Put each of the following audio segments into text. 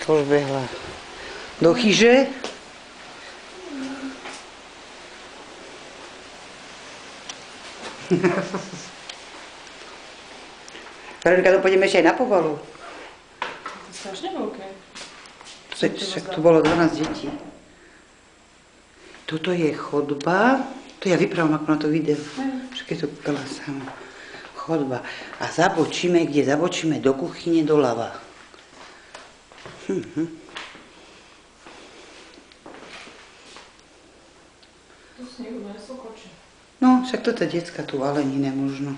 to už behla do chyže. Veronika, to pôjdeme ešte aj na povalu. To je strašne veľké. Však tu bolo 12 detí. Toto je chodba. To ja vyprávam ako na to video. Však je to kúkala sama. Chodba. A zabočíme, kde zabočíme do kuchyne doľava. Tu snehu nesú koče. No, však toto decka tu valenine možno.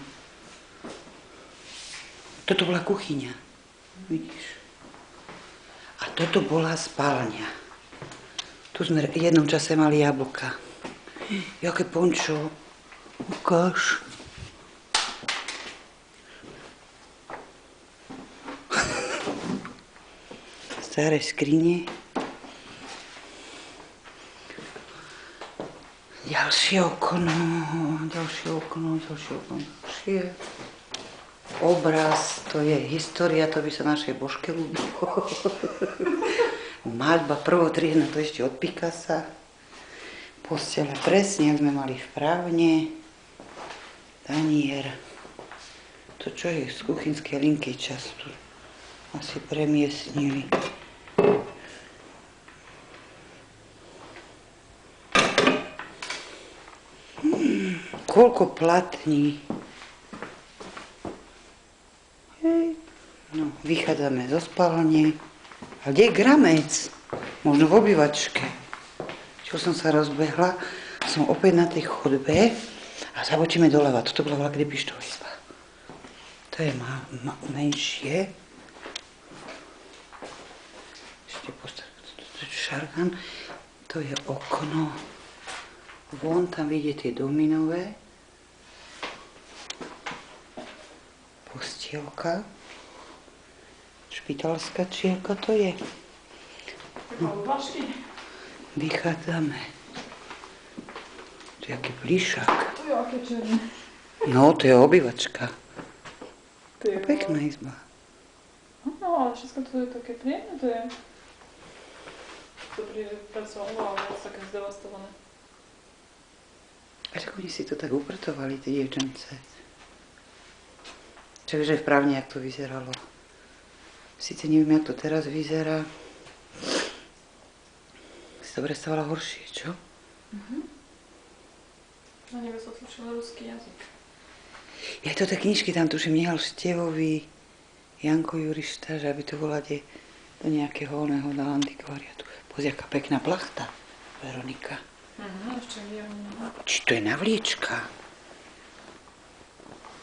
Toto bola kuchyňa. Vidíš? A toto bola spálňa. Tu sme v jednom čase mali jablka. Jaké pončo. Ukáž. Staré skrine. Ďalšie okno. Obraz, to je história, to by sa našej Božke ľúbilo. Maľba prvotriedna, to ešte od Picassa. Postele presne, ak sme mali v právne. Tanier. To čo je z kuchynskej linky často. Asi premiestnili. Koľko platní. No, vychádzame zo spálne. A kde je gramec? Možno v obývačke. Čo som sa rozbehla, som opäť na tej chodbe a zabočíme doľava. Toto bola veľa, kde pištová izba. To je menšie. Ešte šargan. To je okno. Von tam vidíte tie dominové. Postielka. Špitalská, či ako to je. No. Vychádzame. To je aký plišák. To je aké černé. No, to je obývačka. To je Pekná izba. No, ale všetko to je také príjemné, to je... Dobrý, že pracovalo, ale je také zdevastované. A tak oni si to tak upratovali, tie dievčence. Čo vieš, že v právne, jak to vyzeralo. Sice neviem, jak to teraz vyzerá. Si to predstavovala horšie, čo? Na nebe sa tlučil ruský jazyk. Ja to tie knižky tam tuším nehal Števový, Janko Jurišta, že aby to bola do nejakého oného na antikvariatu. Pozri, aká pekná plachta, Veronika. Ešte viem. Či to je navliečka?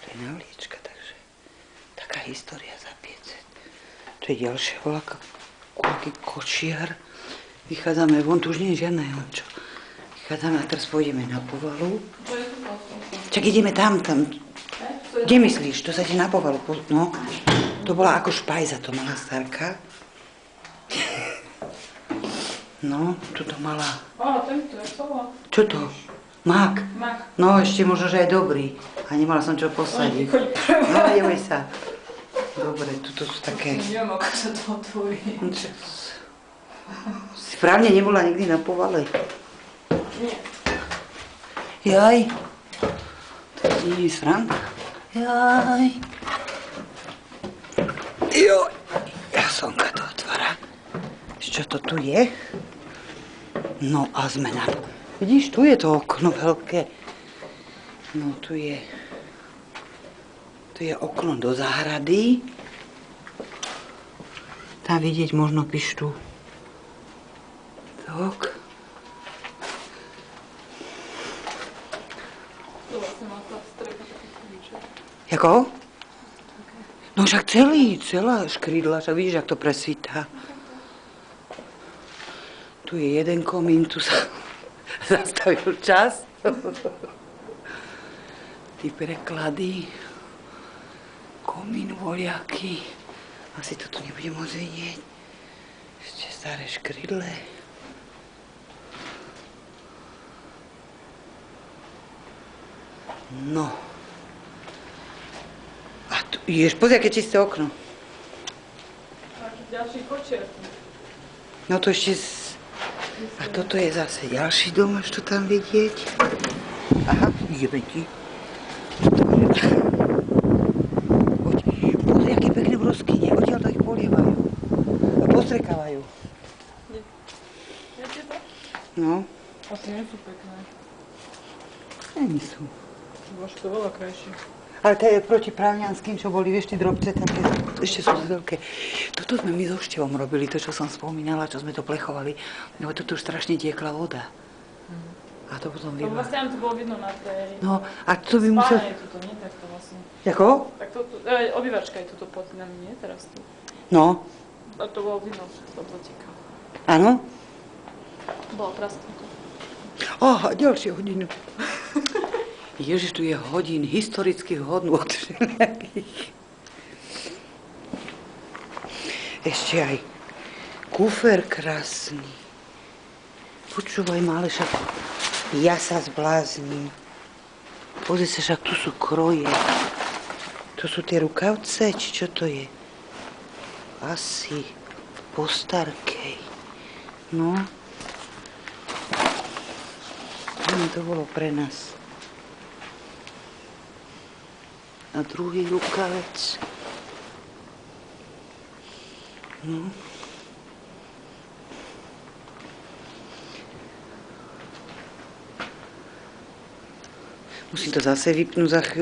To je navliečka, takže taká história za 500. To je ďalšia voľaka, aký kočiar. Vychádzame von, tu už nie je žiadne čo. Vychádzame a teraz pôjdeme na povalu. Čo je tu potom? Čak ideme tam. Kde myslíš? To sa ide na povalu. No, to bola ako špajza, to mala starka. No, tuto mala... Tento je sova. Čo to? Mák? Mák. No, ešte možno, že aj dobrý. A nemala som čo posadiť. No, ideme sa. Dobre, tuto sú také... Neviem, ako sa to otvorí. Správne nebola nikdy na povale. Nie. Jaj. To nie je sranda. Jaj. Joj. Ja slnka to otvára. Čo to tu je? No a sme na... Vidíš, tu je to okno veľké. No tu je... Tu je okno do záhrady. Tam vidieť možno pištu. Tak. To vlastne má tá strecha taký kľúček. Jako? No však celá škrydla, však vidíš, jak to presvítá. Tu je jeden komín, tu sa zastavil čas. Ty preklady. Komín, voľaky. Asi to tu nebudem môcť vidieť. Ešte staré škrydle. No. A tu, jež, pozri, aké čisté okno. Taký ďalší kočiar. No to ešte... A toto je zase ďalší dom, až to tam vidieť. Aha, ideme ti. Pozri, aké pekné broskyne. Odtiaľ to ich polievajú. A postrekávajú. Je to? No, A tie nie sú pekné. nie sú. Bože, to veľa krajšie. Ale to je proti právňanským, čo boli, vieš, tí drobce také, ešte sú veľké. Toto sme my so Števom robili, to, čo som spomínala, čo sme to plechovali, lebo toto už strašne tiekla voda. A to potom To vyva. vlastne tam to bolo vidno na tej... No, a to by musel... Spálne je tuto, nie? Tak to vlastne. Jako? Tak to, obývačka je tuto pod nami, nie? Teraz tu. No, A to bolo vidno, že to doteká. áno. Bolo prasknuté. Aha, ďalšie hodinu. Ježiš, tu je hodín historických hodnôt všelijakých. Ešte aj kufer krásny. Počúvaj, mále, však ja sa zblázním. Pozri sa, však tu sú kroje. To sú tie rukavce, či čo to je? Asi po starkej. No. To bolo pre nás. A druhý rukavec. No. Musím to zase vypnúť za chvíľu.